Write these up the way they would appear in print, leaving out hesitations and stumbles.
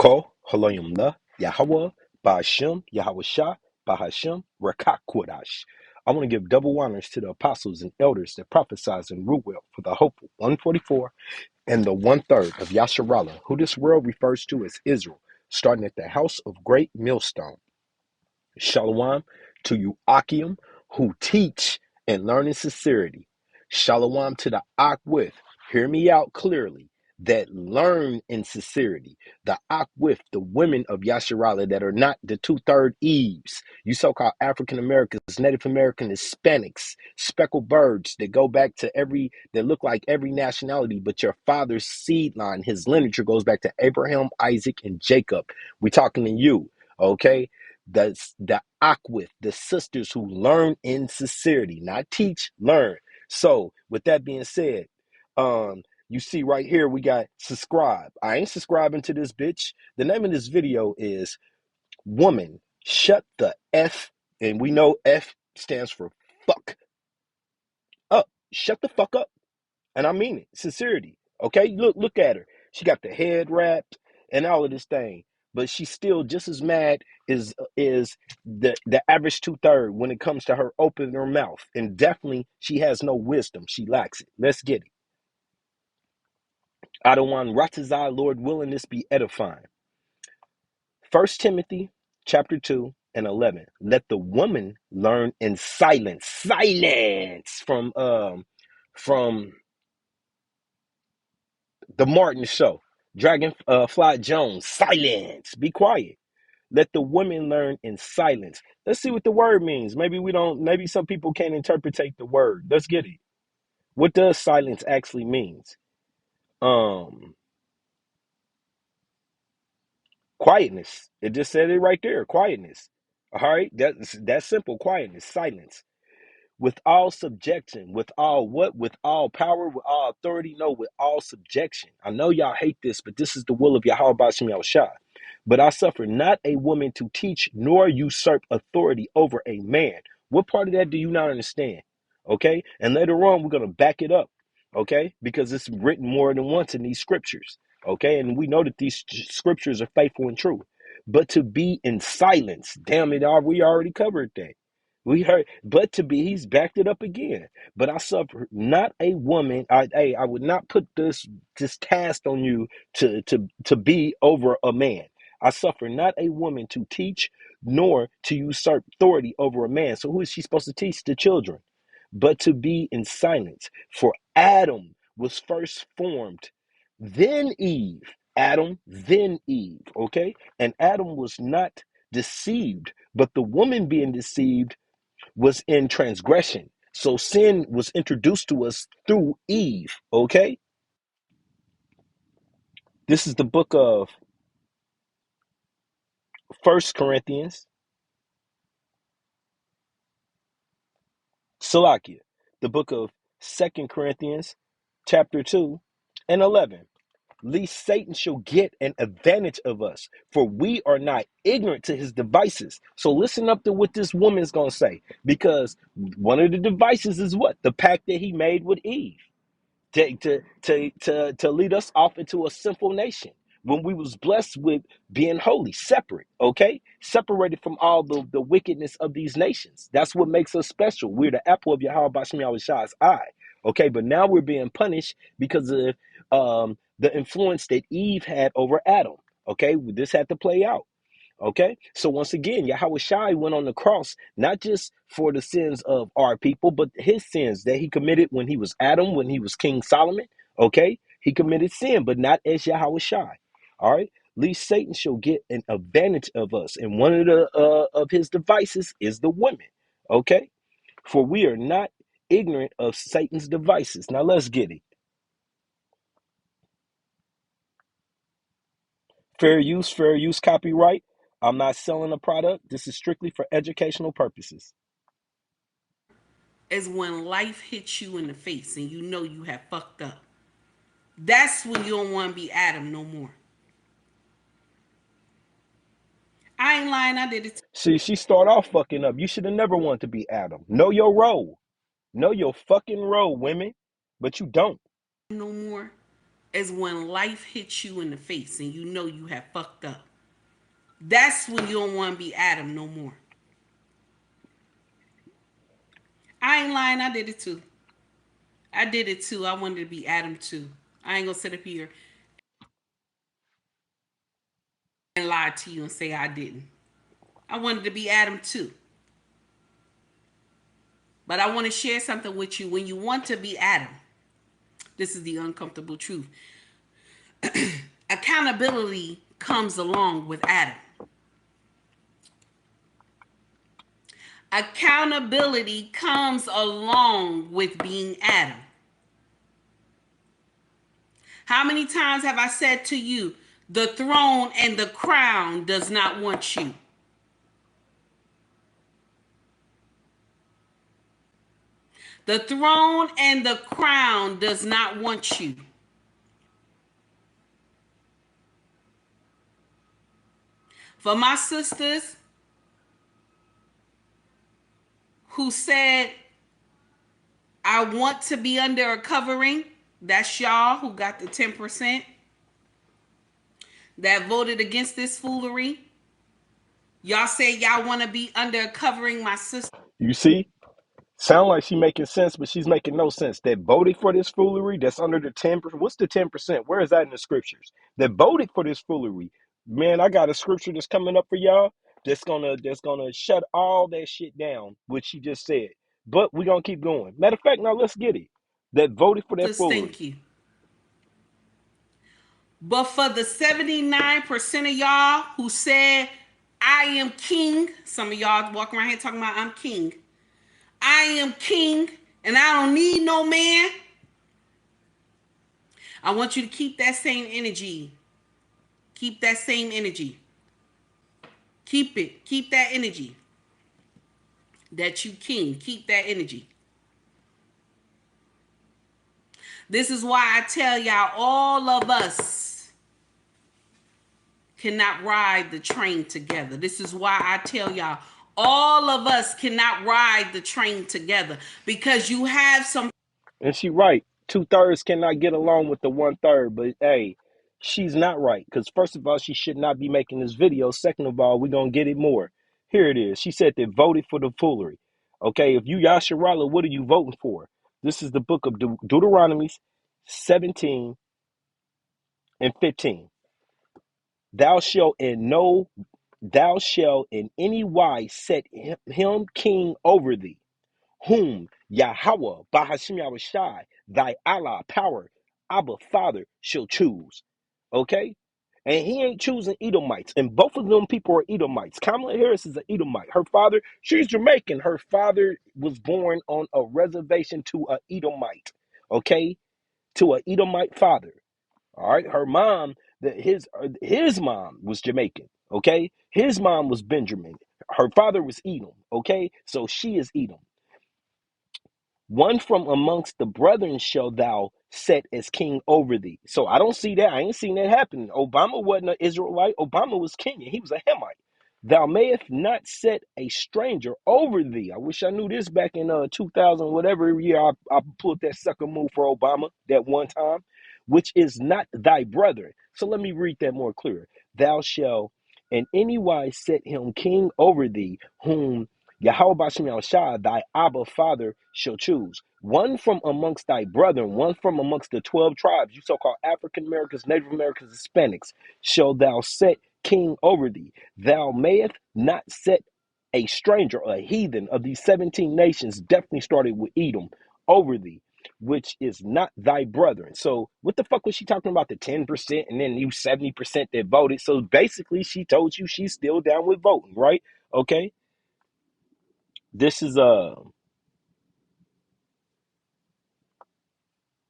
Ko Haloyumla Yahweh Ba'ashem Yahweh Shah Bahashem Rakak Kodash. I want to give double honors to the apostles and elders that prophesied in Ruwell for the hopeful 144 and the one third of Yasharallah, who this world refers to as Israel, starting at the house of great millstone. Shalom to you, Akim, who teach and learn in sincerity. Shalom to the Akwith. Hear me out clearly. That learn in sincerity. The Akwith, the women of Yasharala that are not the two-third Eves. You so-called African Americans, Native American, Hispanics, speckled birds that go back to that look like every nationality, but your father's seed line, his lineage goes back to Abraham, Isaac, and Jacob. We're talking to you, okay? The Akwith, the sisters who learn in sincerity, not teach, learn. So, with that being said, you see right here we got subscribe. I ain't subscribing to this bitch. The name of this video is "Woman Shut the F," and we know F stands for fuck up. Shut the fuck up. And I mean it. Sincerity. Okay? Look at her. She got the head wrapped and all of this thing. But she's still just as mad as the average two-third when it comes to her opening her mouth. And definitely she has no wisdom. She lacks it. Let's get it. I don't want Ratazai, Lord willing, this be edifying. 1 Timothy chapter 2 and 11. Let the woman learn in silence. Silence from The Martin Show. Dragonfly Jones. Silence. Be quiet. Let the women learn in silence. Let's see what the word means. Maybe some people can't interpretate the word. Let's get it. What does silence actually means? Quietness. It just said it right there. Quietness. All right. That's simple. Quietness. Silence. With all subjection, with all what? With all power, with all authority? No, with all subjection. I know y'all hate this, but this is the will of Yahweh Bashim Yahushua. But I suffer not a woman to teach nor usurp authority over a man. What part of that do you not understand? Okay. And later on, we're going to back it up. Okay. Because it's written more than once in these scriptures. Okay. And we know that these scriptures are faithful and true. But to be in silence, damn it, we already covered that. We heard, but to be, he's backed it up again. But I suffer not a woman. I would not put this task on you to be over a man. I suffer not a woman to teach nor to usurp authority over a man. So who is she supposed to teach? The children. But to be in silence. For Adam was first formed, then Eve. Adam, then Eve. Okay? And Adam was not deceived, but the woman being deceived was in transgression. So sin was introduced to us through Eve. Okay? This is the book of First Corinthians, Salakia, the book of Second Corinthians, chapter 2 and 11. Lest Satan shall get an advantage of us, for we are not ignorant to his devices. So listen up to what this woman's going to say, because one of the devices is what? The pact that he made with Eve. To lead us off into a sinful nation when we was blessed with being holy, separate, okay, separated from all the wickedness of these nations. That's what makes us special. We're the apple of Yahweh Bashim Yahweh's eye, okay. But now we're being punished because of the influence that Eve had over Adam. Okay, this had to play out. Okay, so once again, Yahweh Shai went on the cross, not just for the sins of our people, but his sins that he committed when he was Adam, when he was King Solomon. Okay, he committed sin, but not as Yahweh Shai. All right, least Satan shall get an advantage of us, and one of the of his devices is the women. Okay, for we are not ignorant of Satan's devices. Now let's get it. Fair use, copyright. I'm not selling a product. This is strictly for educational purposes. Is when life hits you in the face and you know you have fucked up. That's when you don't want to be Adam no more. I ain't lying, I did it See, she start off fucking up. You should have never wanted to be Adam. Know your role. Know your fucking role, women. But you don't. no more. is when life hits you in the face and you know you have fucked up. That's when you don't want to be Adam no more. I ain't lying, I did it too. I did it too. I wanted to be Adam too. I ain't gonna sit up here and lie to you and say I didn't. I wanted to be Adam too. But I want to share something with you. When you want to be Adam, this is the uncomfortable truth. Accountability comes along with Adam. Accountability comes along with being Adam. How many times have I said to you, the throne and the crown does not want you? The throne and the crown does not want you. For my sisters who said, I want to be under a covering, that's y'all who got the 10% that voted against this foolery. Y'all say y'all want to be under a covering, my sister. You see? Sound like she making sense, but she's making no sense. That voted for this foolery, that's under the 10%. What's the 10%? Where is that in the scriptures? That voted for this foolery. Man, I got a scripture that's coming up for y'all that's gonna shut all that shit down, what she just said. But we're gonna keep going. Matter of fact, now let's get it. That voted for that foolery. Thank you. But for the 79% of y'all who said, I am king, some of y'all walking around here talking about I'm king. I am king and I don't need no man. I want you to keep that same energy. Keep that same energy. Keep it. Keep that energy. That you king. Keep that energy. This is why I tell y'all, all of us cannot ride the train together. This is why I tell y'all, all of us cannot ride the train together, because you have some. And she right. 2/3 cannot get along with the 1/3. But hey, she's not right. Because first of all, she should not be making this video. Second of all, we're gonna get it more. Here it is. She said they voted for the foolery. Okay, if you Yasharala, what are you voting for? This is the book of Deuteronomy 17 and 15. Thou shalt in any wise set him king over thee, whom Yahweh, Bahashim Yahushai, thy Allah, power, Abba, Father, shall choose. Okay? And he ain't choosing Edomites. And both of them people are Edomites. Kamala Harris is an Edomite. Her father, she's Jamaican. Her father was born on a reservation to a Edomite. Okay? To a Edomite father. All right? Her mom, his mom was Jamaican. Okay? His mom was Benjamin. Her father was Edom. Okay? So she is Edom. One from amongst the brethren shall thou set as king over thee. So I don't see that. I ain't seen that happen. Obama wasn't an Israelite. Obama was king, and he was a Hamite. Thou mayest not set a stranger over thee. I wish I knew this back in 2000, whatever year I pulled that sucker move for Obama that one time, which is not thy brother. So let me read that more clear. Thou shalt in any wise set him king over thee, whom Yahweh Bashem Yahushua, thy Abba Father, shall choose. One from amongst thy brethren, one from amongst the 12 tribes, you so-called African Americans, Native Americans, Hispanics, shall thou set king over thee. Thou mayest not set a stranger, a heathen of these 17 nations, definitely started with Edom, over thee, which is not thy brethren. So what the fuck was she talking about, the 10% and then you 70% that voted? So basically she told you she's still down with voting, right? Okay. This is the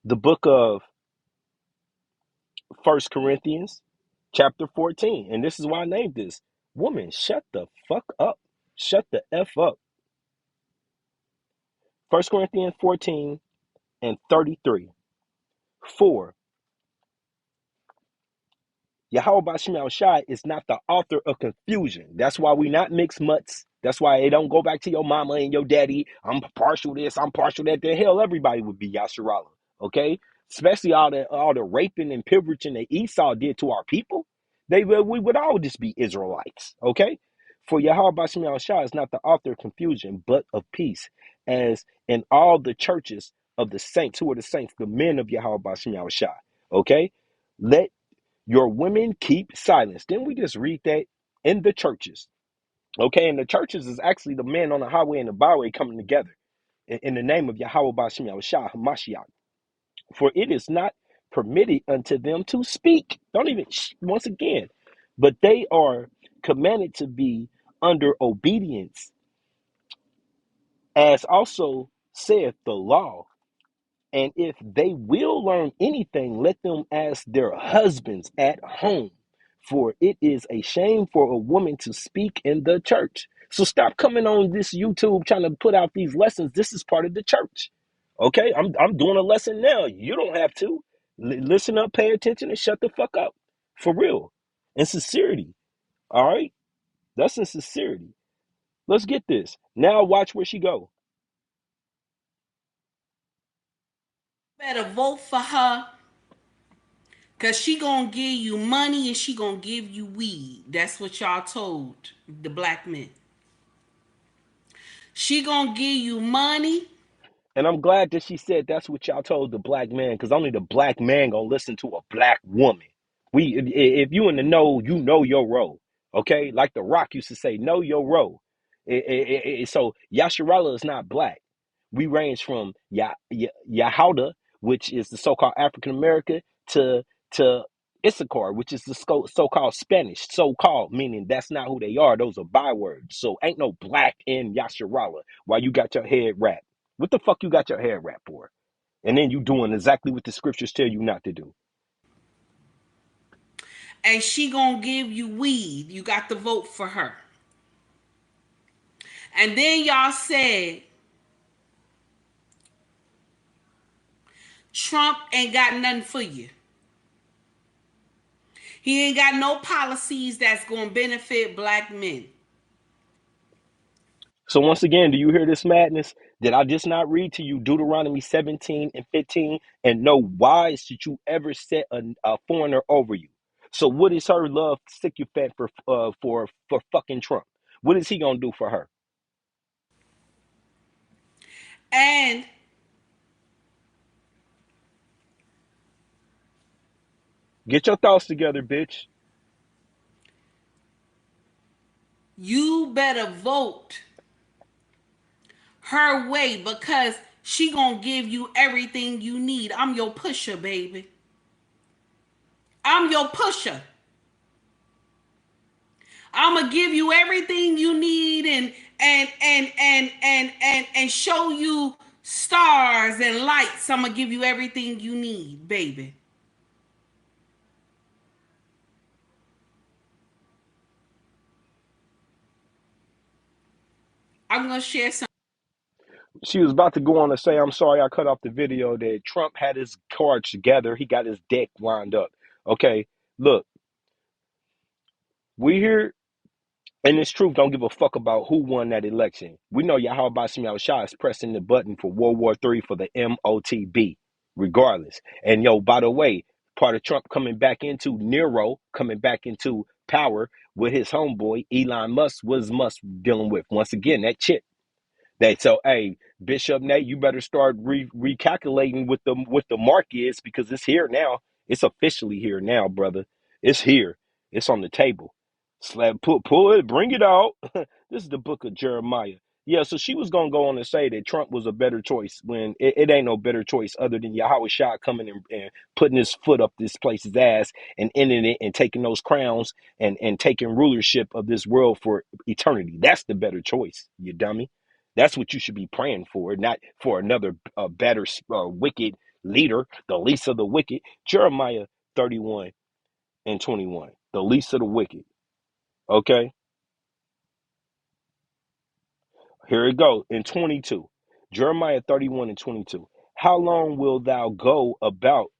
book of First Corinthians, chapter 14, and this is why I named this. Woman, shut the fuck up. Shut the f up. First Corinthians 14 and 33. 4. Yahweh Bashim Shai is not the author of confusion. That's why we not mixed mutts. That's why it don't go back to your mama and your daddy. I'm partial this, I'm partial that. The hell, everybody would be Yasharala. Okay? especially all the raping and pillaging that Esau did to our people, we would all just be Israelites. Okay, for Yahweh Bashem Yahushua is not the author of confusion, but of peace, as in all the churches of the saints, who are the saints, the men of Yahweh Bashem Yahushua. Okay, let your women keep silence. Didn't we just read that in the churches? Okay, and the churches is actually the men on the highway and the byway coming together in the name of Yahweh Bashem Yahushua Hamashiach. For it is not permitted unto them to speak. Don't even, once again, but they are commanded to be under obedience, as also saith the law. And if they will learn anything, let them ask their husbands at home. For it is a shame for a woman to speak in the church. So stop coming on this YouTube trying to put out these lessons. This is part of the church. Okay, I'm doing a lesson now. You don't have to. Listen up, pay attention, and shut the fuck up. For real. In sincerity. All right? That's in sincerity. Let's get this. Now watch where she go. Better vote for her, because she gonna give you money and she gonna give you weed. That's what y'all told the black men. She gonna give you money. And I'm glad that she said that's what y'all told the black man, because only the black man gonna listen to a black woman. If you in the know, you know your role. Okay, like The Rock used to say, know your role. So Yasharala is not black. We range from Yahauda, which is the so-called African American, to Issachar, which is the so-called Spanish, so-called, meaning that's not who they are. Those are bywords. So ain't no black in Yasharala while you got your head wrapped. What the fuck you got your hair wrapped for? And then you doing exactly what the scriptures tell you not to do. And she gonna give you weed. You got to vote for her. And then y'all said Trump ain't got nothing for you. He ain't got no policies that's gonna benefit black men. So once again, do you hear this madness? Did I just not read to you Deuteronomy 17 and 15 and know why should you ever set a foreigner over you? So what is her love sycophant for fucking Trump? What is he gonna do for her? And Get your thoughts together, bitch. you better vote her way, because she gonna give you everything you need. I'm your pusher, baby. I'm your pusher. I'm gonna give you everything you need and show you stars and lights. I'm gonna give you everything you need, baby. I'm gonna share some. She was about to go on to say, I'm sorry I cut off the video, that Trump had his cards together. He got his deck lined up. Okay, look, we here. And this truth don't give a fuck about who won that election. We know Yahweh Bashim Yahushua is pressing the button for World War III for the MOTB, regardless. And yo, by the way, part of Trump coming back into Nero, coming back into power with his homeboy Elon Musk dealing with once again that chip. So, hey, Bishop Nate, you better start recalculating what the mark is, because it's here now. It's officially here now, brother. It's here. It's on the table. Pull it, bring it out. This is the book of Jeremiah. Yeah, so she was gonna go on and say that Trump was a better choice when it ain't no better choice other than Yahweh Shah coming and putting his foot up this place's ass and ending it and taking those crowns and taking rulership of this world for eternity. That's the better choice, you dummy. That's what you should be praying for, not for another better wicked leader, the least of the wicked. Jeremiah 31 and 21, the least of the wicked. Okay, here it goes in 22. Jeremiah 31 and 22. How long will thou go about,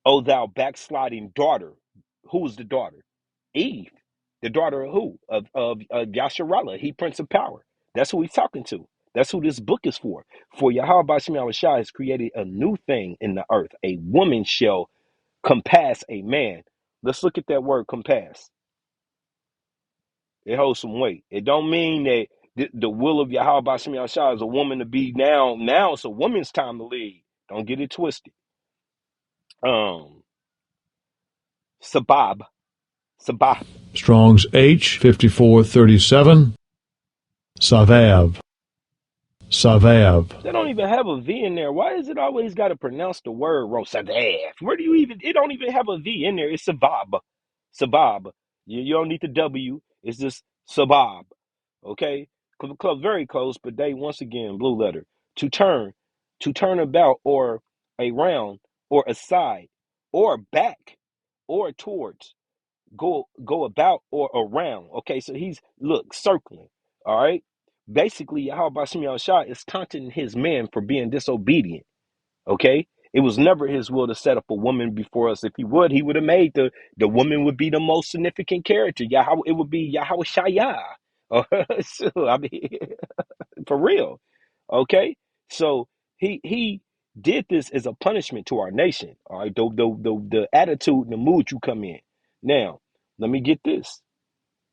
O thou backsliding daughter? Who is the daughter? Eve. The daughter of who? Of Yasharallah. He, Prince of Power. That's who he's talking to. That's who this book is for. For Yahweh Bashim Yahushua has created a new thing in the earth. A woman shall compass a man. Let's look at that word compass. It holds some weight. It don't mean that the will of Yahweh Bashim Yahushua is a woman to be now. Now it's a woman's time to lead. Don't get it twisted. Sabab. Sabah. Strong's H5437. Savav. Savav. They don't even have a V in there. Why is it always got to pronounce the word Rosavav? Where do you even? It don't even have a V in there. It's Sabab. Sabab. You don't need the W. It's just Sabab. Okay, very close, but they once again blue letter. To turn about or around or aside or back or towards, go about or around. Okay, so he's look circling. All right, basically Yahweh Bashim Yahushua is taunting his man for being disobedient. Okay, it was never his will to set up a woman before us. If he would have made the woman would be the most significant character. Yahweh, it would be Yahweh Shaya. So, I mean, for real. Okay, so he did this as a punishment to our nation. All right, the attitude and the mood you come in. Now, let me get this.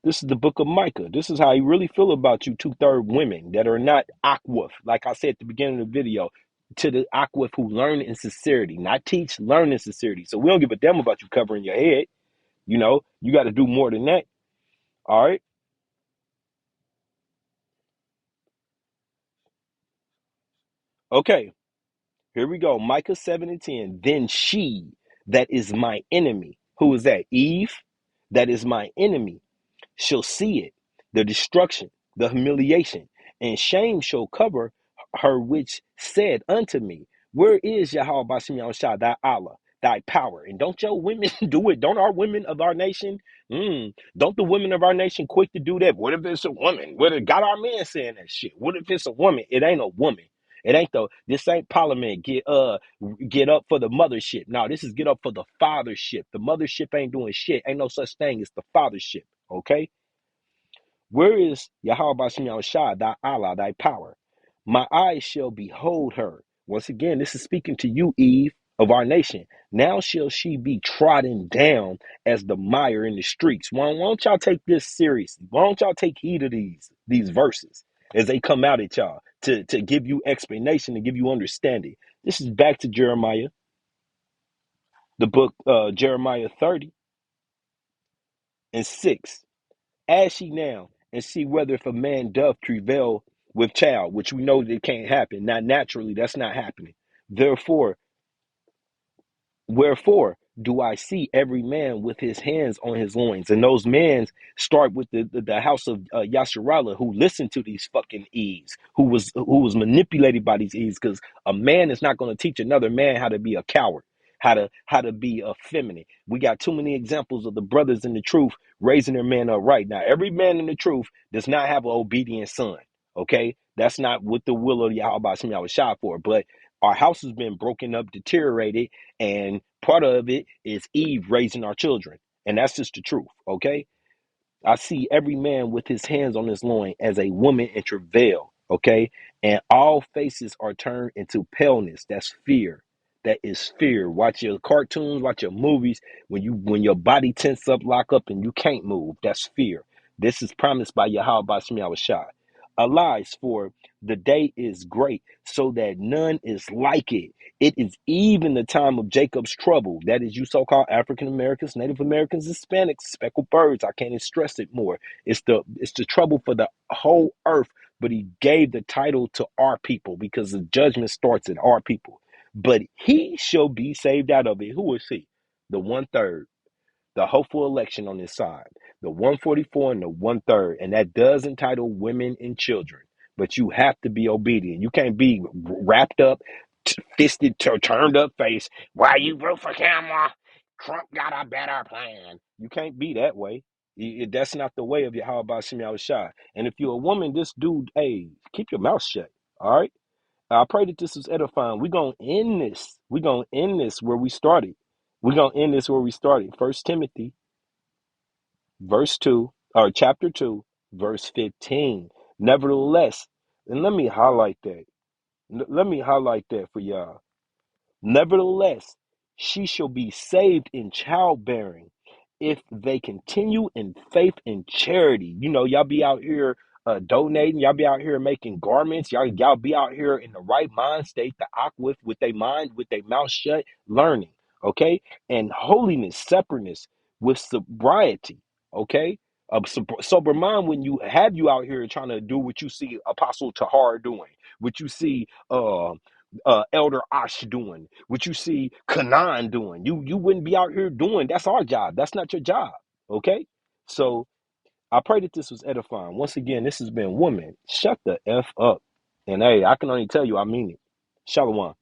This is the book of Micah. This is how he really feel about you 2/3 women that are not akwaf. Like I said at the beginning of the video, to the akwaf who learn in sincerity, not teach, learn in sincerity. So we don't give a damn about you covering your head. You know, you got to do more than that. All right. Okay. Here we go. Micah 7:10. Then she that is my enemy. Who is that? Eve. That is my enemy shall see it, the destruction, the humiliation, and shame shall cover her which said unto me, where is Yahweh Bashim Yahushua, thy Allah, thy power? And don't your women do it? Don't our women of our nation? Don't the women of our nation quick to do that? What if it's a woman? What if got our men saying that shit? What if it's a woman? It ain't a woman. It ain't this ain't parliament get up for the mothership. No, this is get up for the fathership. The mothership ain't doing shit. Ain't no such thing as the fathership. Okay? Where is Yahweh Bashim Yahushua, thy Allah, thy power? My eyes shall behold her. Once again, this is speaking to you, Eve, of our nation. Now shall she be trodden down as the mire in the streets. Why don't y'all take this seriously? Why don't y'all take heed of these verses as they come out at y'all to give you explanation, to give you understanding? This is back to Jeremiah, the book Jeremiah 30:6. Ask ye now and see whether if a man doth travail with child, which we know that can't happen. Not naturally, that's not happening. Therefore, wherefore do I see every man with his hands on his loins? And those men start with the house of Yasharallah, who listened to these fucking Eves, who was manipulated by these Eves, because a man is not going to teach another man how to be a coward, how to be effeminate. We got too many examples of the brothers in the truth raising their man up right. Now, every man in the truth does not have an obedient son. Okay, that's not what the will of Yahweh Shem Yahweh shot for. But our house has been broken up, deteriorated, and part of it is Eve raising our children. And that's just the truth, okay? I see every man with his hands on his loin as a woman in travail, okay? And all faces are turned into paleness. That's fear. That is fear. Watch your cartoons, watch your movies. When your body tense up, lock up, and you can't move, that's fear. This is promised by Yahweh Bashim Yahushua. Arise, for the day is great, so that none is like it. It is even the time of Jacob's trouble. That is you so-called African Americans, Native Americans, Hispanics, speckled birds. I can't stress it more. It's the trouble for the whole earth, but he gave the title to our people because the judgment starts at our people. But he shall be saved out of it. Who is he? The 1/3. The hopeful election on his side, the 144 and the 1/3, and that does entitle women and children. But you have to be obedient. You can't be wrapped up, fisted, turned up face. Why you vote for Kamala? Trump got a better plan. You can't be that way. That's not the way of Yahweh Bashim Yahushua. And if you're a woman, this dude, hey, keep your mouth shut. All right. I pray that this was edifying. We're gonna end this. We're gonna end this where we started. We're gonna end this where we started. First Timothy verse 2, or chapter 2, verse 15. Nevertheless, And let me highlight that. Let me highlight that for y'all. Nevertheless, she shall be saved in childbearing if they continue in faith and charity. You know, y'all be out here donating, y'all be out here making garments, y'all be out here in the right mind state, the aqua with their mind, with their mouth shut, learning, okay? And holiness, separateness with sobriety, okay? A sober mind when you out here trying to do what you see Apostle Tahar doing, what you see Elder Ash doing, what you see Kanan doing. You wouldn't be out here doing. That's our job. That's not your job. Okay? So I pray that this was edifying. Once again, this has been Woman. Shut the F up. And hey, I can only tell you I mean it. Shalom.